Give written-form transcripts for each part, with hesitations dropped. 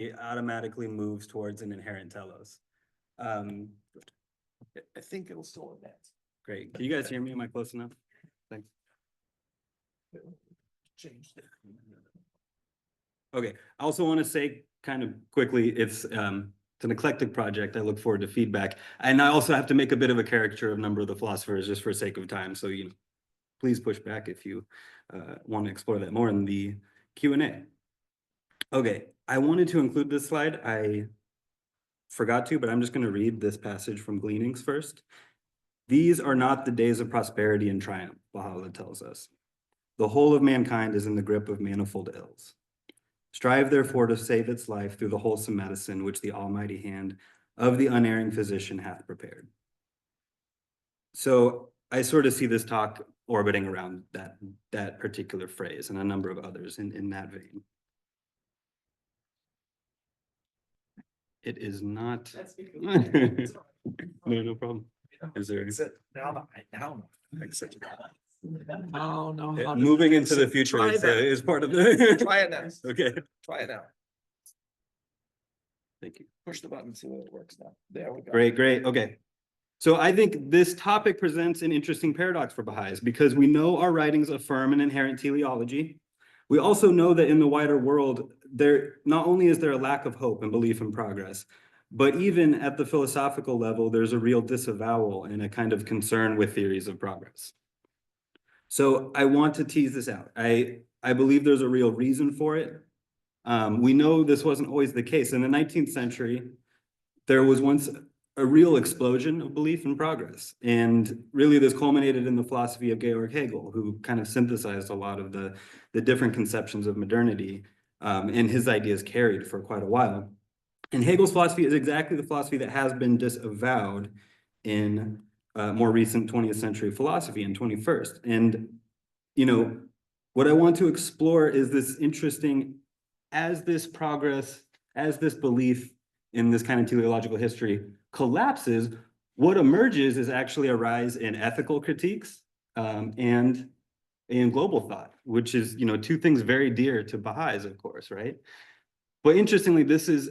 it automatically moves towards an inherent telos. I think it'll still advance. Great. Can you guys hear me? Am I close enough? Thanks. Changed it. Okay. I also want to say kind of quickly, it's an eclectic project. I look forward to feedback. And I also have to make a bit of a caricature of a number of the philosophers just for sake of time. So, please push back if you want to explore that more in the Q&A. Okay. I wanted to include this slide. I forgot to, but I'm just going to read this passage from Gleanings first. These are not the days of prosperity and triumph, Baha'u'llah tells us. The whole of mankind is in the grip of manifold ills. Strive, therefore, to save its life through the wholesome medicine which the almighty hand of the unerring physician hath prepared. So I sort of see this talk orbiting around that particular phrase and a number of others in that vein. It is not. No problem. Is there? Now. Oh, no. Moving into the future is part of the. Try it now. Okay. Try it now. Thank you. Push the button, see what it works now. There we go. Great. Okay. So I think this topic presents an interesting paradox for Baha'is because we know our writings affirm an inherent teleology. We also know that in the wider world, not only is there a lack of hope and belief in progress, but even at the philosophical level, there's a real disavowal and a kind of concern with theories of progress. So I want to tease this out. I believe there's a real reason for it. We know this wasn't always the case. In the 19th century, there was once a real explosion of belief in progress. And really this culminated in the philosophy of Georg Hegel, who kind of synthesized a lot of the different conceptions of modernity, and his ideas carried for quite a while. And Hegel's philosophy is exactly the philosophy that has been disavowed in more recent 20th century philosophy and 21st. And, what I want to explore is this interesting, as this progress, as this belief in this kind of teleological history collapses, what emerges is actually a rise in ethical critiques and in global thought, which is, two things very dear to Baha'is, of course, right? But interestingly, this is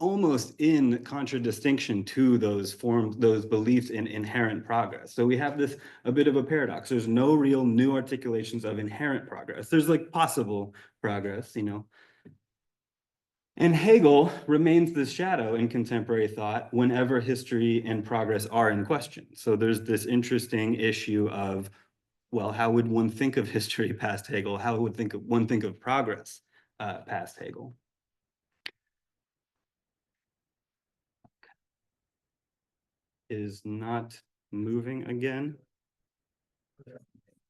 almost in contradistinction to those beliefs in inherent progress. So we have a bit of a paradox. There's no real new articulations of inherent progress. There's like possible progress, And Hegel remains this shadow in contemporary thought whenever history and progress are in question. So there's this interesting issue of, well, how would one think of history past Hegel? How would one think of progress past Hegel? Is not moving again.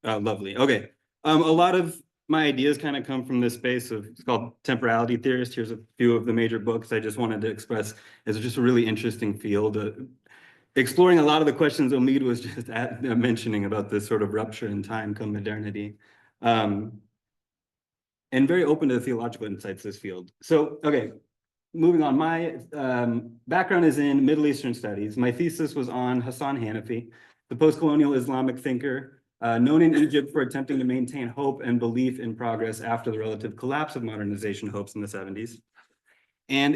Oh, lovely. Okay. A lot of my ideas kind of come from this space of, it's called temporality theorist. Here's a few of the major books I just wanted to express as just a really interesting field. Exploring a lot of the questions Omid was just mentioning about this sort of rupture in time come modernity. And very open to the theological insights this field. So, okay. Moving on, my background is in Middle Eastern studies. My thesis was on Hassan Hanafi, the post-colonial Islamic thinker, known in Egypt for attempting to maintain hope and belief in progress after the relative collapse of modernization hopes in the 70s. And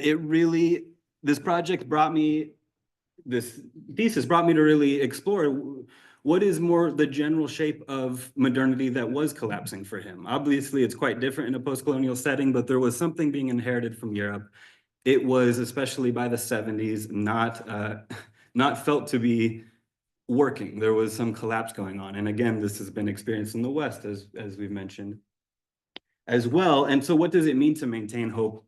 this thesis brought me to really explore what is more the general shape of modernity that was collapsing for him. Obviously, it's quite different in a post-colonial setting, but there was something being inherited from Europe. It was, especially by the 70s, not felt to be working. There was some collapse going on. And again, this has been experienced in the West, as we've mentioned as well. And so what does it mean to maintain hope,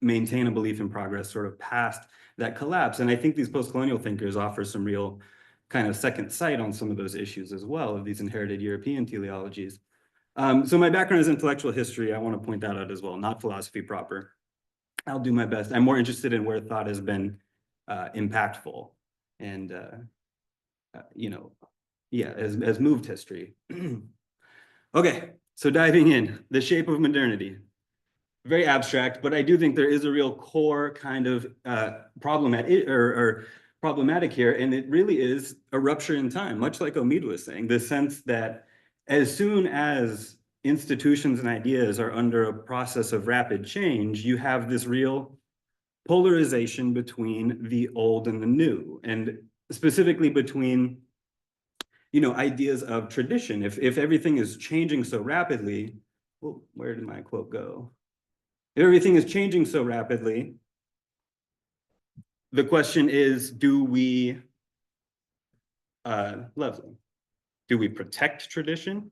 maintain a belief in progress sort of past that collapse? And I think these post-colonial thinkers offer some real kind of second sight on some of those issues as well, of these inherited European teleologies. So my background is intellectual history. I want to point that out as well, not philosophy proper. I'll do my best. I'm more interested in where thought has been impactful and, has moved history. Okay, so diving in, the shape of modernity. Very abstract, but I do think there is a real core kind of problematic here, and it really is a rupture in time, much like Omid was saying, the sense that as soon as institutions and ideas are under a process of rapid change, you have this real polarization between the old and the new, and specifically between, you know, ideas of tradition. If everything is changing so rapidly, well, where did my quote go? If everything is changing so rapidly, the question is, do we, Leslie, do we protect tradition?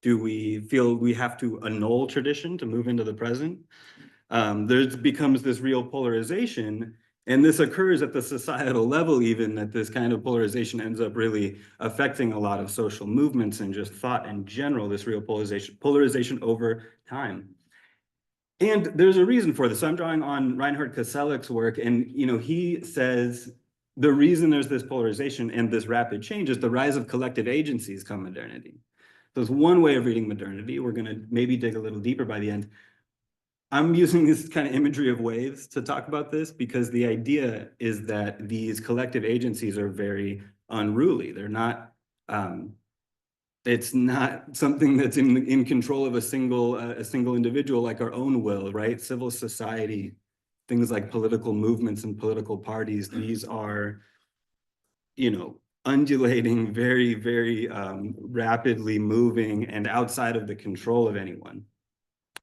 Do we feel we have to annul tradition to move into the present? There becomes this real polarization, and this occurs at the societal level even, that this kind of polarization ends up really affecting a lot of social movements and just thought in general, this real polarization over time. And there's a reason for this. So I'm drawing on Reinhard Koselleck's work, and you know, he says the reason there's this polarization and this rapid change is the rise of collective agencies come modernity. So it's one way of reading modernity. We're going to maybe dig a little deeper by the end. I'm using this kind of imagery of waves to talk about this because the idea is that these collective agencies are very unruly. They're not, it's not something that's in control of a single individual like our own will, right? Civil society, things like political movements and political parties, these are, you know, undulating, very, very rapidly moving and outside of the control of anyone.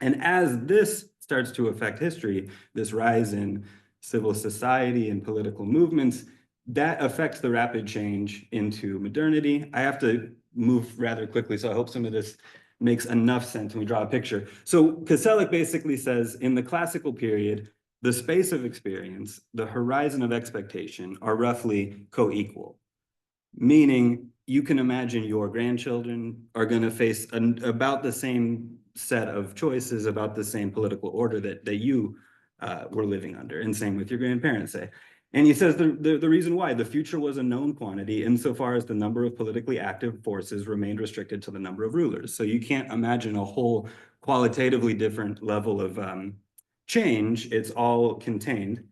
And as this starts to affect history, this rise in civil society and political movements, that affects the rapid change into modernity. I have to move rather quickly, so I hope some of this makes enough sense when we draw a picture. So Koselleck basically says, in the classical period, the space of experience, the horizon of expectation are roughly co-equal, meaning you can imagine your grandchildren are going to face about the same set of choices, about the same political order that you were living under, and same with your grandparents, say. And he says the reason why: the future was a known quantity insofar as the number of politically active forces remained restricted to the number of rulers. So you can't imagine a whole qualitatively different level of change. It's all contained.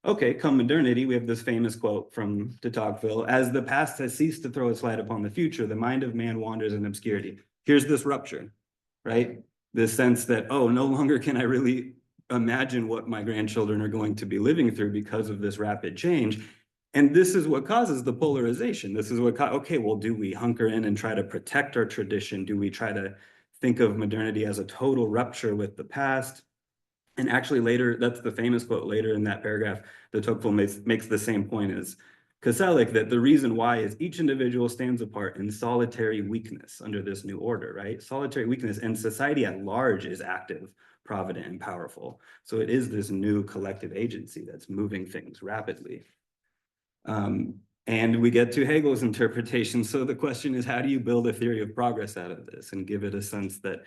Okay, come modernity, we have this famous quote from de Tocqueville: as the past has ceased to throw its light upon the future, the mind of man wanders in obscurity. Here's this rupture, right? This sense that, oh, no longer can I really imagine what my grandchildren are going to be living through because of this rapid change. And this is what causes the polarization. This is what, okay, well, do we hunker in and try to protect our tradition? Do we try to think of modernity as a total rupture with the past? And actually later, that's the famous quote later in that paragraph, de Tocqueville makes the same point as Koselleck, that the reason why is each individual stands apart in solitary weakness under this new order, right? Solitary weakness, and society at large is active, provident, and powerful. So it is this new collective agency that's moving things rapidly. And we get to Hegel's interpretation. So the question is, how do you build a theory of progress out of this and give it a sense that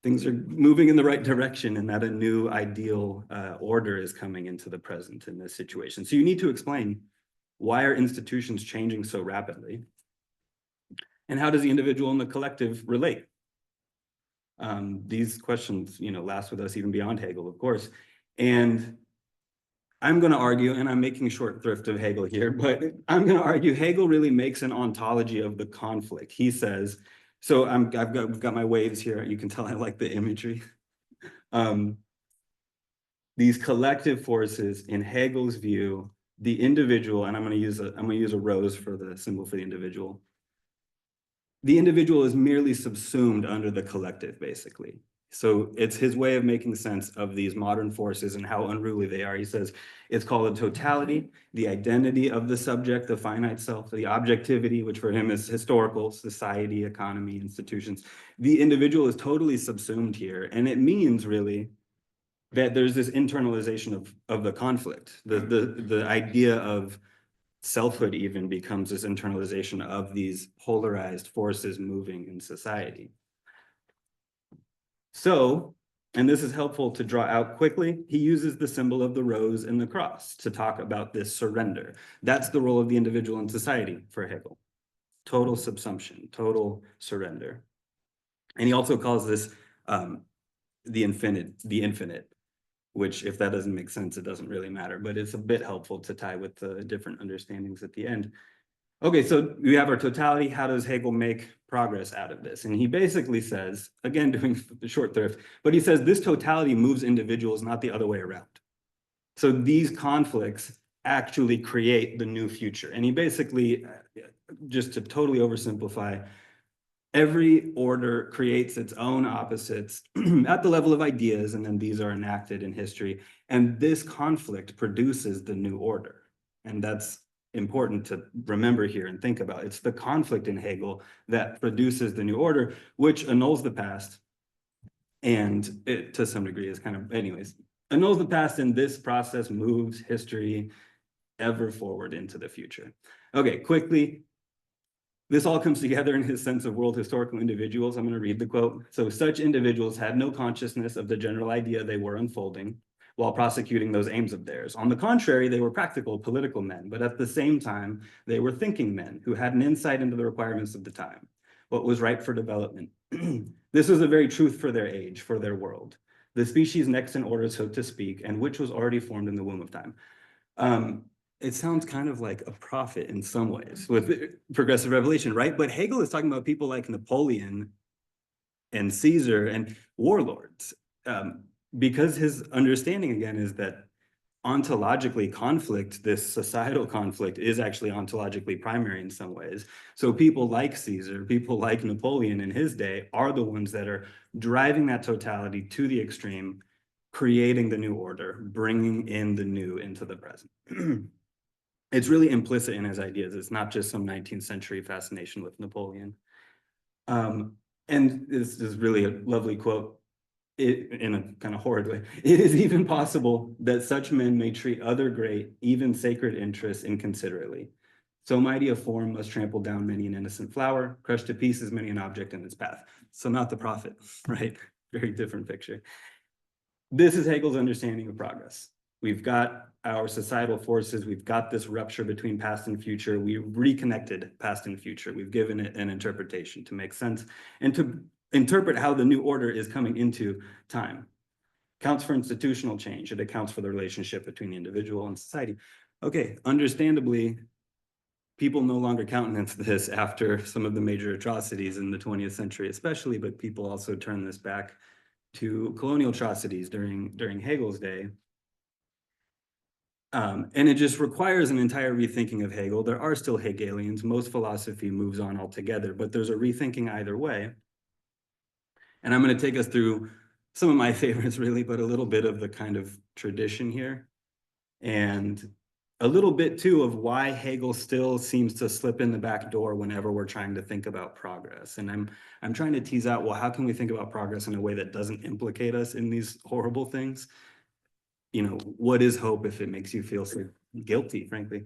things are moving in the right direction and that a new ideal order is coming into the present in this situation? So you need to explain, why are institutions changing so rapidly? And how does the individual and the collective relate? These questions, you know, last with us even beyond Hegel, of course. And I'm going to argue, and I'm making short thrift of Hegel here, but I'm going to argue Hegel really makes an ontology of the conflict. He says, so I've got my waves here. You can tell I like the imagery. These collective forces, in Hegel's view, the individual, and I'm going to use a rose for the symbol for the individual. The individual is merely subsumed under the collective, basically. So it's his way of making sense of these modern forces and how unruly they are. He says it's called a totality, the identity of the subject, the finite self, the objectivity, which for him is historical, society, economy, institutions. The individual is totally subsumed here. And it means really that there's this internalization of the conflict. The idea of selfhood even becomes this internalization of these polarized forces moving in society. So, and this is helpful to draw out quickly, he uses the symbol of the rose and the cross to talk about this surrender. That's the role of the individual in society for Hegel. Total subsumption, total surrender. And he also calls this the infinite, which, if that doesn't make sense, it doesn't really matter, but it's a bit helpful to tie with the different understandings at the end. Okay, so we have our totality. How does Hegel make progress out of this? And he basically says, again, doing the short thrift, but he says this totality moves individuals, not the other way around. So these conflicts actually create the new future. And he basically, just to totally oversimplify, every order creates its own opposites at the level of ideas, and then these are enacted in history. And this conflict produces the new order. And that's important to remember here and think about. It's the conflict in Hegel that produces the new order, which annuls the past. And it, to some degree, is kind of, anyways, annuls the past, and this process moves history ever forward into the future. Okay, quickly, this all comes together in his sense of world historical individuals. I'm going to read the quote. So such individuals had no consciousness of the general idea they were unfolding while prosecuting those aims of theirs. On the contrary, they were practical political men, but at the same time, they were thinking men who had an insight into the requirements of the time, what was ripe for development. This was the very truth for their age, for their world, the species next in order, so to speak, and which was already formed in the womb of time. It sounds kind of like a prophet in some ways with progressive revelation, right? But Hegel is talking about people like Napoleon and Caesar and warlords, because his understanding, again, is that ontologically conflict, this societal conflict, is actually ontologically primary in some ways. So people like Caesar, people like Napoleon in his day are the ones that are driving that totality to the extreme, creating the new order, bringing in the new into the present. It's really implicit in his ideas. It's not just some 19th century fascination with Napoleon. And this is really a lovely quote, in a kind of horrid way. It is even possible that such men may treat other great, even sacred interests inconsiderately. So mighty a form must trample down many an innocent flower, crush to pieces many an object in its path. So not the prophet, right? Very different picture. This is Hegel's understanding of progress. We've got our societal forces. We've got this rupture between past and future. We reconnected past and future. We've given it an interpretation to make sense and to interpret how the new order is coming into time. Counts for institutional change. It accounts for the relationship between the individual and society. Okay, understandably, people no longer countenance this after some of the major atrocities in the 20th century, especially, but people also turn this back to colonial atrocities during Hegel's day. And it just requires an entire rethinking of Hegel. There are still Hegelians. Most philosophy moves on altogether, but there's a rethinking either way. And I'm going to take us through some of my favorites, really, but a little bit of the kind of tradition here. And a little bit, too, of why Hegel still seems to slip in the back door whenever we're trying to think about progress. And I'm trying to tease out, well, how can we think about progress in a way that doesn't implicate us in these horrible things? You know, what is hope if it makes you feel so guilty, frankly?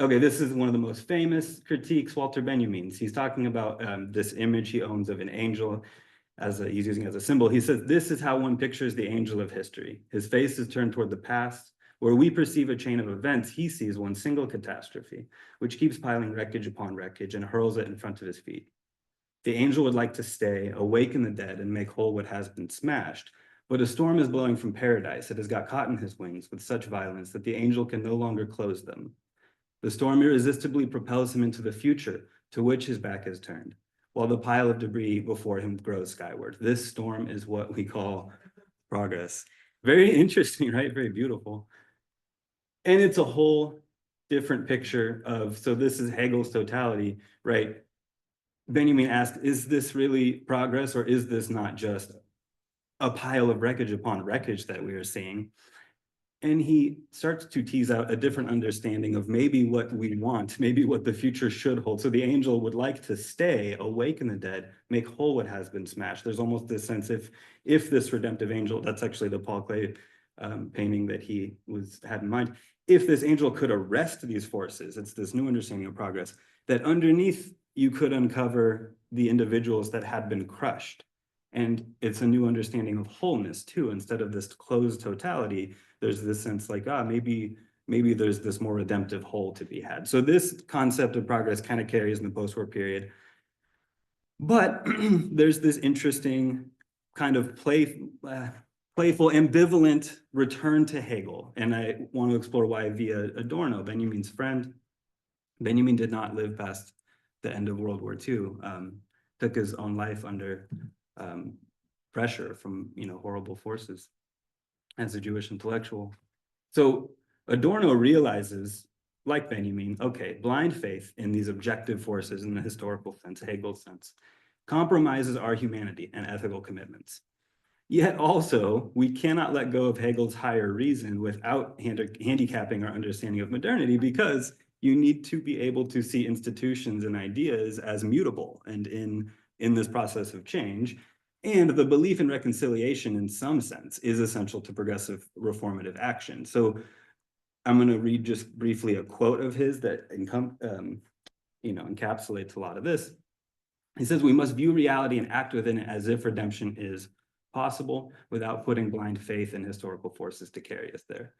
Okay, this is one of the most famous critiques, Walter Benjamin's. He's talking about this image he owns of an angel, he's using it as a symbol. He says, this is how one pictures the angel of history. His face is turned toward the past. Where we perceive a chain of events, he sees one single catastrophe, which keeps piling wreckage upon wreckage and hurls it in front of his feet. The angel would like to stay, awaken the dead, and make whole what has been smashed. But a storm is blowing from paradise. It has got caught in his wings with such violence that the angel can no longer close them. The storm irresistibly propels him into the future, to which his back is turned, while the pile of debris before him grows skyward. This storm is what we call progress. Very interesting, right? Very beautiful. And it's a whole different picture of, so this is Hegel's totality, right? Benjamin asked, is this really progress, or is this not just a pile of wreckage upon wreckage that we are seeing? And he starts to tease out a different understanding of maybe what we want, maybe what the future should hold. So the angel would like to stay, awaken the dead, make whole what has been smashed. There's almost this sense, if this redemptive angel, that's actually the Paul Klee painting that he had in mind, if this angel could arrest these forces, it's this new understanding of progress, that underneath you could uncover the individuals that had been crushed. And it's a new understanding of wholeness too. Instead of this closed totality, there's this sense like, maybe there's this more redemptive whole to be had. So this concept of progress kind of carries in the post-war period. But there's this interesting kind of playful, ambivalent return to Hegel. And I want to explore why via Adorno, Benjamin's friend. Benjamin did not live past the end of World War II, took his own life under pressure from horrible forces as a Jewish intellectual. So Adorno realizes, like Benjamin, okay, blind faith in these objective forces in the historical sense, Hegel's sense, compromises our humanity and ethical commitments. Yet also, we cannot let go of Hegel's higher reason without handicapping our understanding of modernity, because you need to be able to see institutions and ideas as mutable and in this process of change. And the belief in reconciliation in some sense is essential to progressive reformative action. So I'm going to read just briefly a quote of his that encapsulates a lot of this. He says, "We must view reality and act within it as if redemption is possible without putting blind faith in historical forces to carry us there.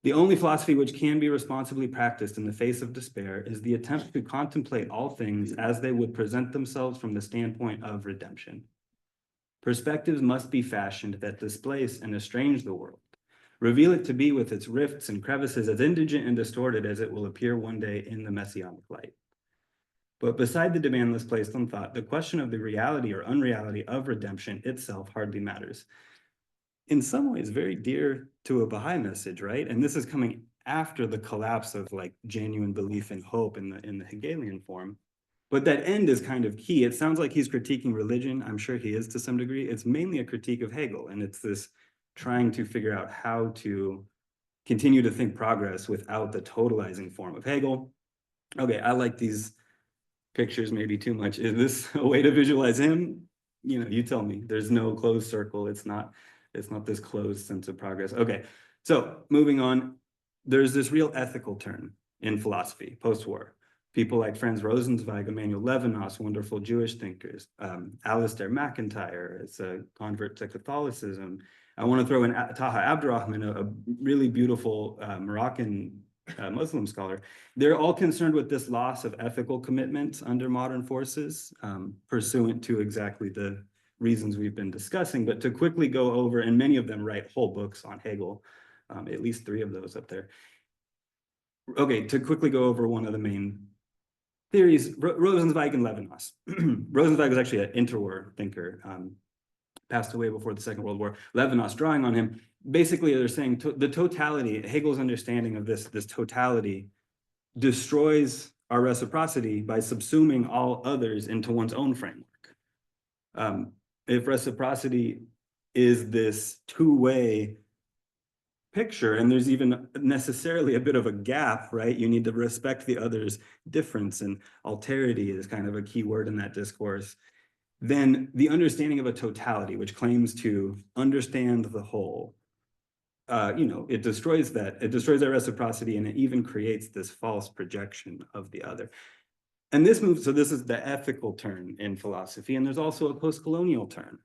The only philosophy which can be responsibly practiced in the face of despair is the attempt to contemplate all things as they would present themselves from the standpoint of redemption. Perspectives must be fashioned that displace and estrange the world, reveal it to be with its rifts and crevices as indigent and distorted as it will appear one day in the messianic light. But beside the demand thus placed on thought, the question of the reality or unreality of redemption itself hardly matters." In some ways, very dear to a Baha'i message, right? And this is coming after the collapse of like genuine belief and hope in the Hegelian form. But that end is kind of key. It sounds like he's critiquing religion. I'm sure he is to some degree. It's mainly a critique of Hegel, and it's this trying to figure out how to continue to think progress without the totalizing form of Hegel. Okay, I like these pictures maybe too much. Is this a way to visualize him? You tell me. There's no closed circle. It's not this closed sense of progress. Okay, so moving on, there's this real ethical turn in philosophy post-war. People like Franz Rosenzweig, Emanuel Levinas, wonderful Jewish thinkers, Alistair McIntyre, it's a convert to Catholicism. I want to throw in Taha Abdurrahman, a really beautiful Moroccan Muslim scholar. They're all concerned with this loss of ethical commitment under modern forces, pursuant to exactly the reasons we've been discussing. But to quickly go over, and many of them write whole books on Hegel, at least 3 of those up there. Okay, to quickly go over one of the main theories, Rosenzweig and Levinas. Rosenzweig was actually an interwar thinker, passed away before the Second World War. Levinas, drawing on him, basically they're saying the totality, Hegel's understanding of this totality destroys our reciprocity by subsuming all others into one's own framework. If reciprocity is this two-way picture, and there's even necessarily a bit of a gap, right? You need to respect the other's difference, and alterity is kind of a key word in that discourse. Then the understanding of a totality, which claims to understand the whole, it destroys that. It destroys that reciprocity, and it even creates this false projection of the other. And this moves, so this is the ethical turn in philosophy, and there's also a post-colonial turn.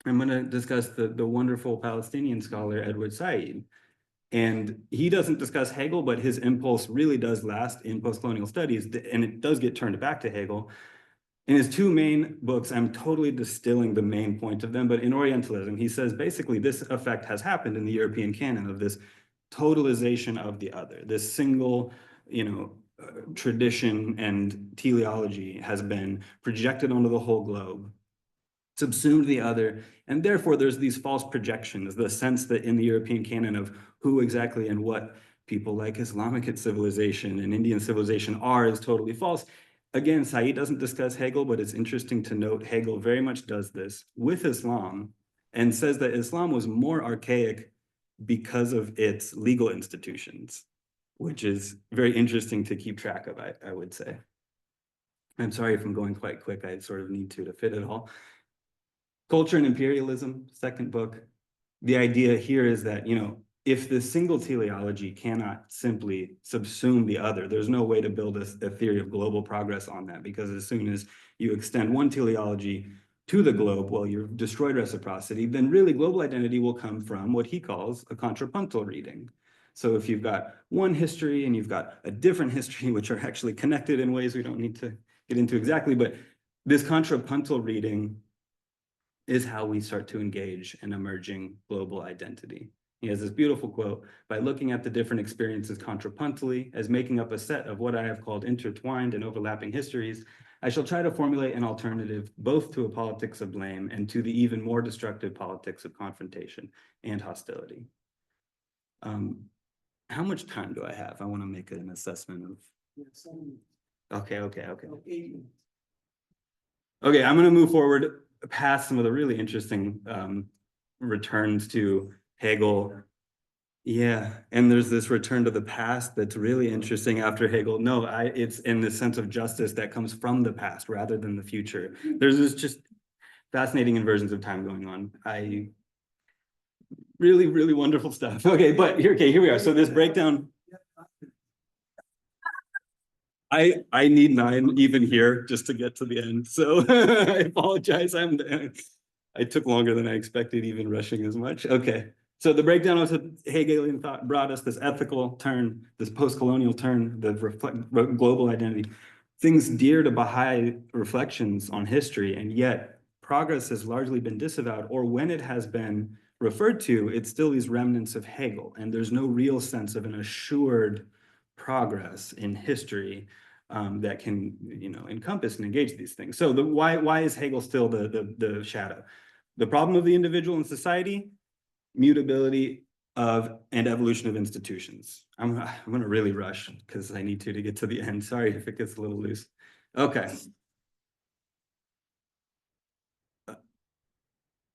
I'm going to discuss the wonderful Palestinian scholar Edward Said. And he doesn't discuss Hegel, but his impulse really does last in post-colonial studies, and it does get turned back to Hegel. In his 2 main books, I'm totally distilling the main point of them, but in Orientalism, he says basically this effect has happened in the European canon of this totalization of the other. This single, tradition and teleology has been projected onto the whole globe, subsumed the other, and therefore there's these false projections, the sense that in the European canon of who exactly and what people like Islamic civilization and Indian civilization are is totally false. Again, Said doesn't discuss Hegel, but it's interesting to note Hegel very much does this with Islam and says that Islam was more archaic because of its legal institutions, which is very interesting to keep track of, I would say. I'm sorry if I'm going quite quick. I sort of need to fit it all. Culture and Imperialism, second book. The idea here is that, if the single teleology cannot simply subsume the other, there's no way to build a theory of global progress on that, because as soon as you extend one teleology to the globe, well, you've destroyed reciprocity, then really global identity will come from what he calls a contrapuntal reading. So if you've got one history and you've got a different history, which are actually connected in ways we don't need to get into exactly, but this contrapuntal reading is how we start to engage an emerging global identity. He has this beautiful quote: "By looking at the different experiences contrapuntally as making up a set of what I have called intertwined and overlapping histories, I shall try to formulate an alternative both to a politics of blame and to the even more destructive politics of confrontation and hostility." how much time do I have? I want to make an assessment of. Okay. Okay, I'm gonna move forward past some of the really interesting returns to Hegel. Yeah, and there's this return to the past that's really interesting after Hegel. No, it's in the sense of justice that comes from the past rather than the future. There's this just fascinating inversions of time going on. Really, really wonderful stuff. Okay, but here we are. So this breakdown. I need 9 even here just to get to the end. So I apologize. I took longer than I expected, even rushing as much. Okay. So the breakdown of Hegelian thought brought us this ethical turn, this post-colonial turn, the global identity, things dear to Baha'i reflections on history, and yet progress has largely been disavowed, or when it has been referred to, it's still these remnants of Hegel, and there's no real sense of an assured progress in history that can, encompass and engage these things. So why is Hegel still the shadow? The problem of the individual in society, mutability of and evolution of institutions. I'm going to really rush because I need to get to the end. Sorry if it gets a little loose. Okay.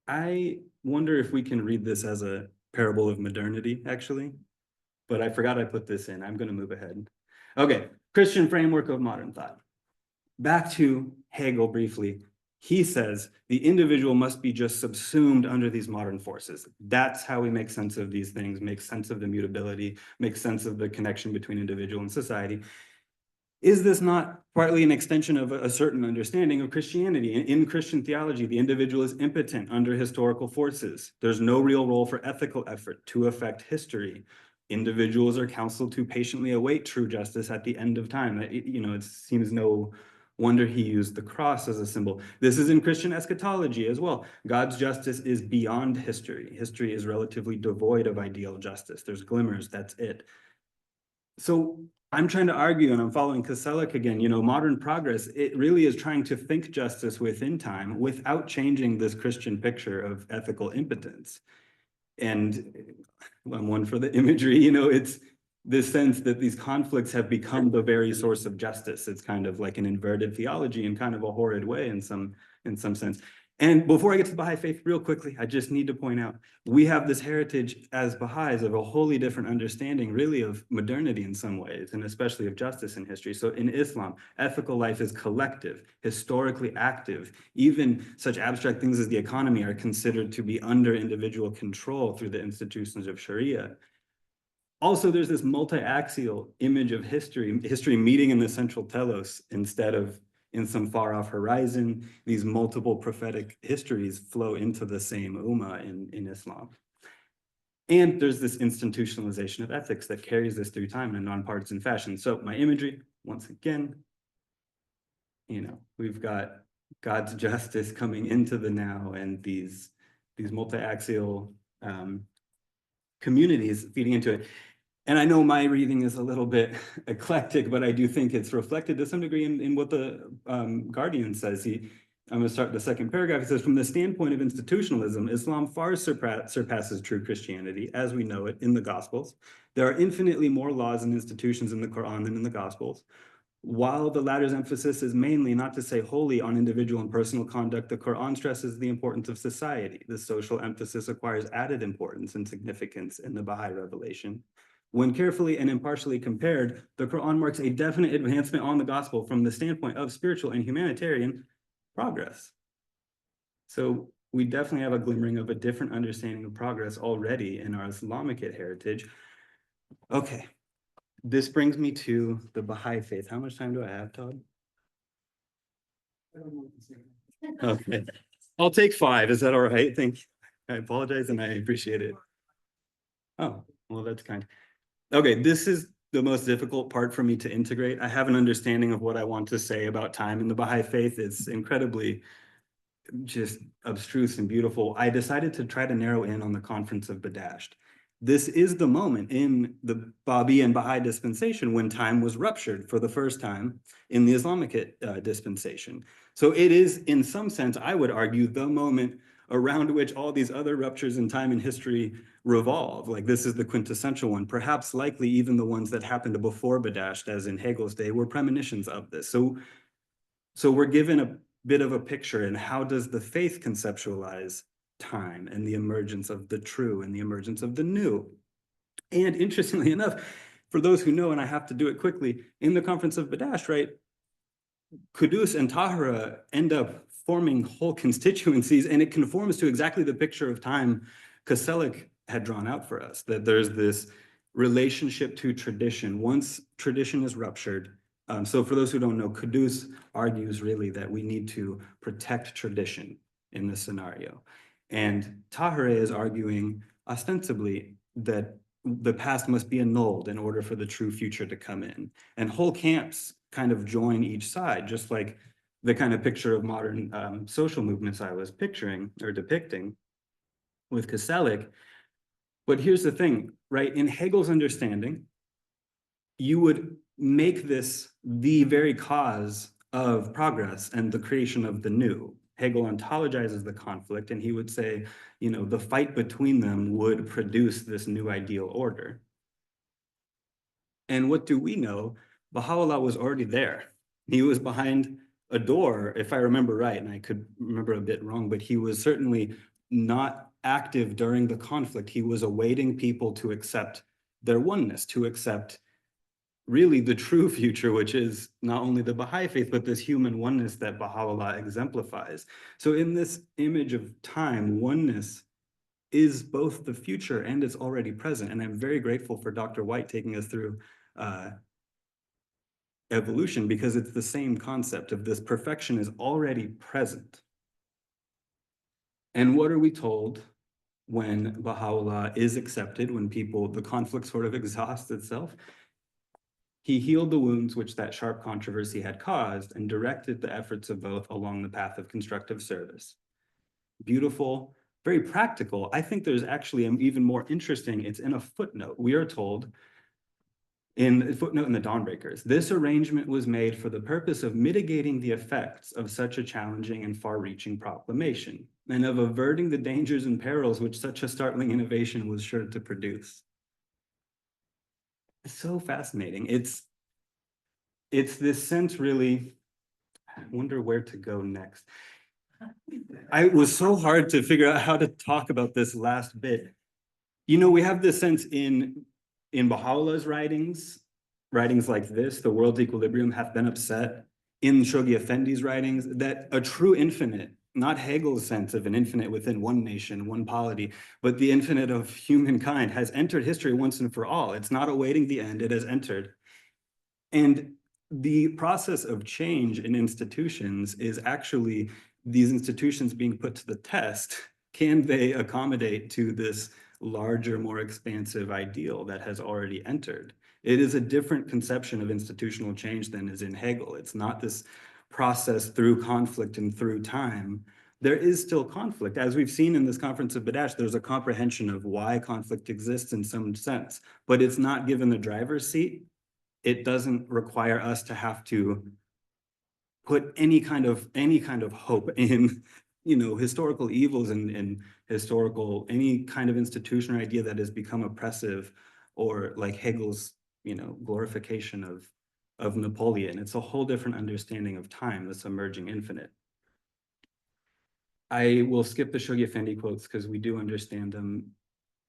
I wonder if we can read this as a parable of modernity, actually, but I forgot I put this in. I'm going to move ahead. Okay, Christian framework of modern thought. Back to Hegel briefly. He says the individual must be just subsumed under these modern forces. That's how we make sense of these things, make sense of the mutability, make sense of the connection between individual and society. Is this not partly an extension of a certain understanding of Christianity? In Christian theology, the individual is impotent under historical forces. There's no real role for ethical effort to affect history. Individuals are counseled to patiently await true justice at the end of time. It seems no wonder he used the cross as a symbol. This is in Christian eschatology as well. God's justice is beyond history. History is relatively devoid of ideal justice. There's glimmers, that's it. So I'm trying to argue, and I'm following Koselleck again, modern progress, it really is trying to think justice within time without changing this Christian picture of ethical impotence. And I'm one for the imagery, it's this sense that these conflicts have become the very source of justice. It's kind of like an inverted theology in kind of a horrid way in some sense. And before I get to the Baha'i faith, real quickly, I just need to point out, we have this heritage as Baha'is of a wholly different understanding, really, of modernity in some ways, and especially of justice in history. So in Islam, ethical life is collective, historically active. Even such abstract things as the economy are considered to be under individual control through the institutions of Sharia. Also, there's this multi-axial image of history meeting in the central telos instead of in some far-off horizon. These multiple prophetic histories flow into the same ummah in Islam. And there's this institutionalization of ethics that carries this through time in a nonpartisan fashion. So my imagery, once again, we've got God's justice coming into the now, and these multi-axial communities feeding into it. And I know my reading is a little bit eclectic, but I do think it's reflected to some degree in what the Guardian says. I'm going to start the second paragraph. It says, from the standpoint of institutionalism, Islam far surpasses true Christianity as we know it in the Gospels. There are infinitely more laws and institutions in the Quran than in the Gospels. While the latter's emphasis is mainly, not to say wholly, on individual and personal conduct, the Quran stresses the importance of society. The social emphasis acquires added importance and significance in the Baha'i revelation. When carefully and impartially compared, the Quran marks a definite advancement on the gospel from the standpoint of spiritual and humanitarian progress. So we definitely have a glimmering of a different understanding of progress already in our Islamic heritage. Okay, this brings me to the Baha'i faith. How much time do I have, Todd? Okay, I'll take 5. Is that all right? Thank you. I apologize and I appreciate it. Oh, well, that's kind. Okay, this is the most difficult part for me to integrate. I have an understanding of what I want to say about time in the Baha'i faith. It's incredibly just abstruse and beautiful. I decided to try to narrow in on the Conference of Badasht. This is the moment in the Babi and Baha'i dispensation when time was ruptured for the first time in the Islamic dispensation. So it is, in some sense, I would argue, the moment around which all these other ruptures in time and history revolve. Like this is the quintessential one. Perhaps likely even the ones that happened before Badasht, as in Hegel's day, were premonitions of this. So we're given a bit of a picture in how does the faith conceptualize time and the emergence of the true and the emergence of the new. And interestingly enough, for those who know, and I have to do it quickly, in the Conference of Badasht, right, Kudus and Tahara end up forming whole constituencies, and it conforms to exactly the picture of time Koselleck had drawn out for us, that there's this relationship to tradition. Once tradition is ruptured, so for those who don't know, Kudus argues really that we need to protect tradition in this scenario. And Tahara is arguing ostensibly that the past must be annulled in order for the true future to come in. And whole camps kind of join each side, just like the kind of picture of modern social movements I was picturing or depicting with Koselleck. But here's the thing, right? In Hegel's understanding, you would make this the very cause of progress and the creation of the new. Hegel ontologizes the conflict, and he would say, you know, the fight between them would produce this new ideal order. And what do we know? Baha'u'llah was already there. He was behind a door, if I remember right, and I could remember a bit wrong, but he was certainly not active during the conflict. He was awaiting people to accept their oneness, to accept really the true future, which is not only the Baha'i faith, but this human oneness that Baha'u'llah exemplifies. So in this image of time, oneness is both the future and it's already present. And I'm very grateful for Dr. White taking us through evolution, because it's the same concept of this perfection is already present. And what are we told when Baha'u'llah is accepted, when the conflict sort of exhausts itself? He healed the wounds which that sharp controversy had caused and directed the efforts of both along the path of constructive service. Beautiful, very practical. I think there's actually an even more interesting, it's in a footnote. We are told in a footnote in the Dawnbreakers, this arrangement was made for the purpose of mitigating the effects of such a challenging and far-reaching proclamation, and of averting the dangers and perils which such a startling innovation was sure to produce. It's so fascinating. It's this sense, really, I wonder where to go next. It was so hard to figure out how to talk about this last bit. You know, we have this sense in Baha'u'llah's writings like this, the world's equilibrium hath been upset, in Shoghi Effendi's writings, that a true infinite, not Hegel's sense of an infinite within one nation, one polity, but the infinite of humankind, has entered history once and for all. It's not awaiting the end, it has entered. And the process of change in institutions is actually these institutions being put to the test. Can they accommodate to this larger, more expansive ideal that has already entered? It is a different conception of institutional change than is in Hegel. It's not this process through conflict and through time. There is still conflict. As we've seen in this Conference of Badasht, there's a comprehension of why conflict exists in some sense, but it's not given the driver's seat. It doesn't require us to have to put any kind of hope in, you know, historical evils and historical, any kind of institution or idea that has become oppressive, or like Hegel's, you know, glorification of Napoleon. It's a whole different understanding of time, this emerging infinite. I will skip the Shoghi Effendi quotes because we do understand them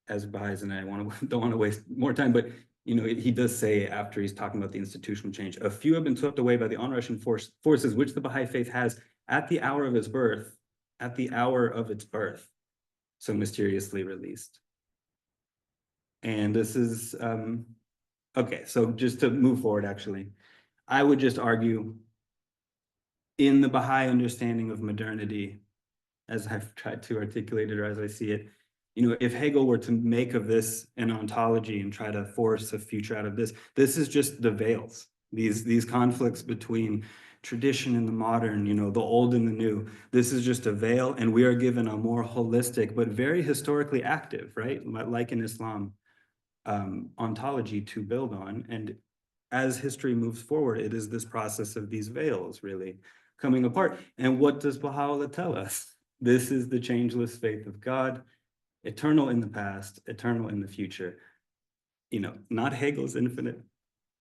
as Baha'is, and I don't want to waste more time, but you know, he does say, after he's talking about the institutional change, a few have been swept away by the onrushing forces which the Baha'i faith has at the hour of its birth, so mysteriously released. And this is, okay, so just to move forward, actually, I would just argue in the Baha'i understanding of modernity, as I've tried to articulate it or as I see it, you know, if Hegel were to make of this an ontology and try to force a future out of this, this is just the veils. These conflicts between tradition and the modern, you know, the old and the new. This is just a veil, and we are given a more holistic but very historically active, right, like in Islam, ontology to build on. And as history moves forward, it is this process of these veils really coming apart. And what does Baha'u'llah tell us? This is the changeless faith of God. eternal in the past, eternal in the future. You know, not Hegel's infinite,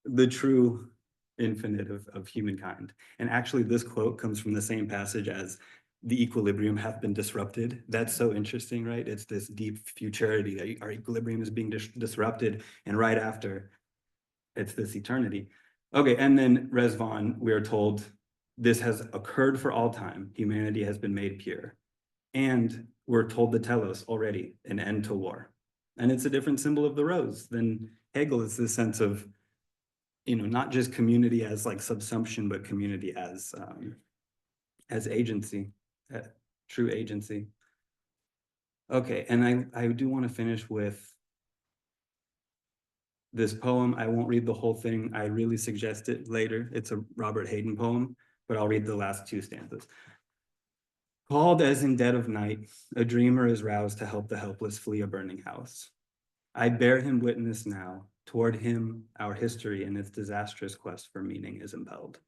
the true infinite of humankind. And actually this quote comes from the same passage as the equilibrium hath been disrupted. That's so interesting, right? It's this deep futurity that our equilibrium is being disrupted, and right after, it's this eternity. Okay, and then Rezvan, we are told this has occurred for all time. Humanity has been made pure. And we're told the telos already, an end to war. And it's a different symbol of the rose than Hegel. It's this sense of, you know, not just community as like subsumption, but community as agency, true agency. Okay, and I do want to finish with this poem. I won't read the whole thing. I really suggest it later. It's a Robert Hayden poem, but I'll read the last two stanzas. Called as in dead of night, a dreamer is roused to help the helpless flee a burning house. I bear him witness now. Toward him, our history in its disastrous quest for meaning is impelled.